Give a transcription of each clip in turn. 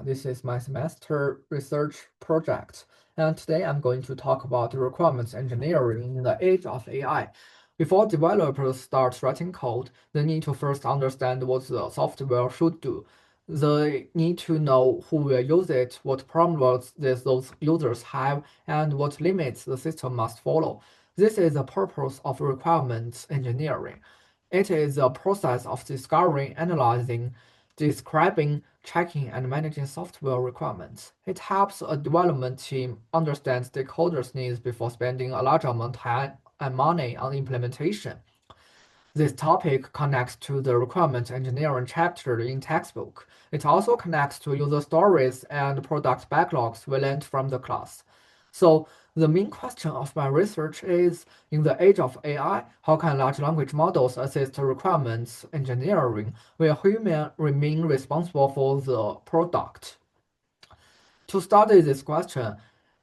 This is my semester research project, and today I'm going to talk about requirements engineering in the age of AI. Before developers start writing code, they need to first understand what the software should do. They need to know who will use it, what problems those users have, and what limits the system must follow. This is the purpose of requirements engineering. It is a process of discovering, analyzing, describing, checking, and managing software requirements. It helps a development team understand stakeholders' needs before spending a large amount of time and money on implementation. This topic connects to the requirements engineering chapter in textbook. It also connects to user stories and product backlogs we learned from the class. So the main question of my research is, in the age of AI, how can large language models assist requirements engineering where humans remain responsible for the product? To study this question,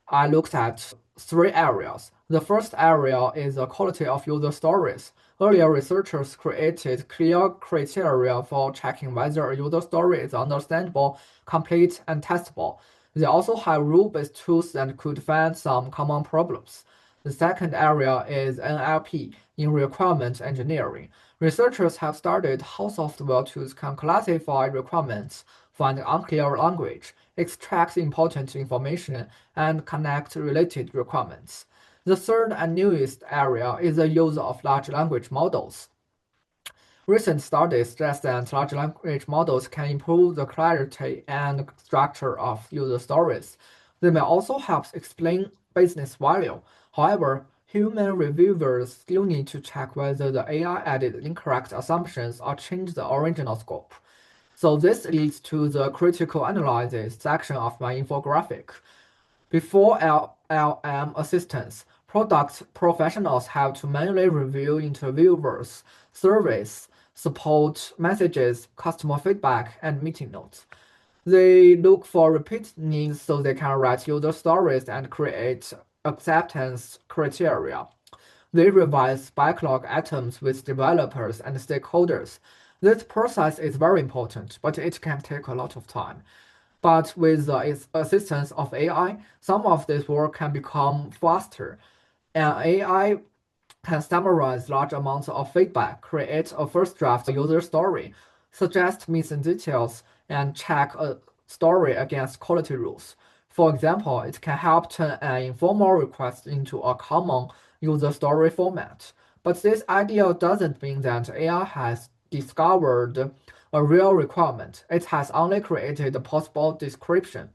I looked at three areas. The first area is the quality of user stories. Earlier researchers created clear criteria for checking whether a user story is understandable, complete, and testable. They also have rule-based tools that could find some common problems. The second area is NLP in requirement engineering. Researchers have studied how software tools can classify requirements, find unclear language, extract important information, and connect related requirements. The third and newest area is the use of large language models. Recent studies suggest that large language models can improve the clarity and structure of user stories. They may also help explain business value. However, human reviewers still need to check whether the AI added incorrect assumptions or changed the original scope. So this leads to the critical analysis section of my infographic. Before LLM assistance, product professionals have to manually review interviewers' surveys, support messages, customer feedback, and meeting notes. They look for repeat needs so they can write user stories and create acceptance criteria. They revise backlog items with developers and stakeholders. This process is very important, but it can take a lot of time. But with the assistance of AI, some of this work can become faster. And AI can summarize large amounts of feedback, create a first draft user story, suggest missing details, and check a story against quality rules. For example, it can help turn an informal request into a common user story format. But this idea doesn't mean that AI has discovered a real requirement. It has only created a possible description.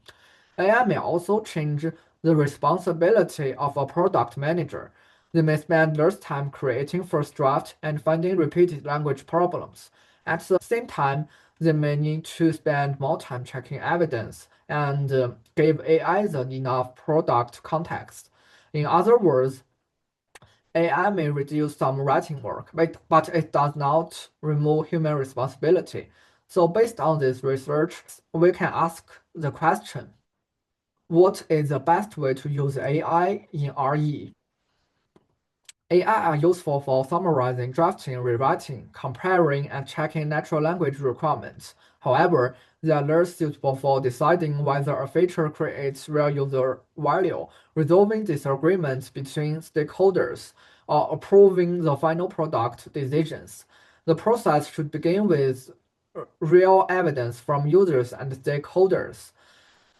AI may also change the responsibility of a product manager. They may spend less time creating first draft and finding repeated language problems. At the same time, they may need to spend more time checking evidence and give AI enough product context. In other words, AI may reduce some writing work, but it does not remove human responsibility. So based on this research, we can ask the question, what is the best way to use AI in RE? AI are useful for summarizing, drafting, rewriting, comparing, and checking natural language requirements. However, they are less suitable for deciding whether a feature creates real user value, resolving disagreements between stakeholders, or approving the final product decisions. The process should begin with real evidence from users and stakeholders.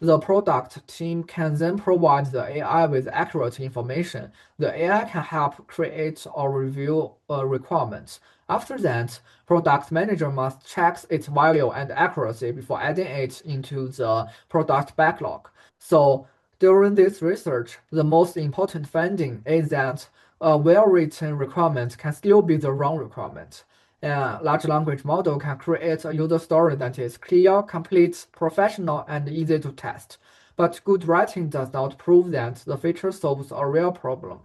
The product team can then provide the AI with accurate information. The AI can help create or review requirements. After that, product manager must check its value and accuracy before adding it into the product backlog. So during this research, the most important finding is that a well-written requirement can still be the wrong requirement. A large language model can create a user story that is clear, complete, professional, and easy to test. But good writing does not prove that the feature solves a real problem.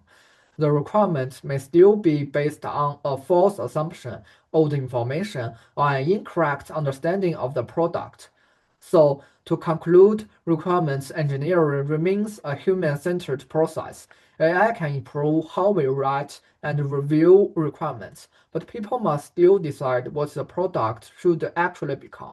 The requirement may still be based on a false assumption, old information, or an incorrect understanding of the product. So, to conclude, requirements engineering remains a human-centered process. AI can improve how we write and review requirements, but people must still decide what the product should actually become.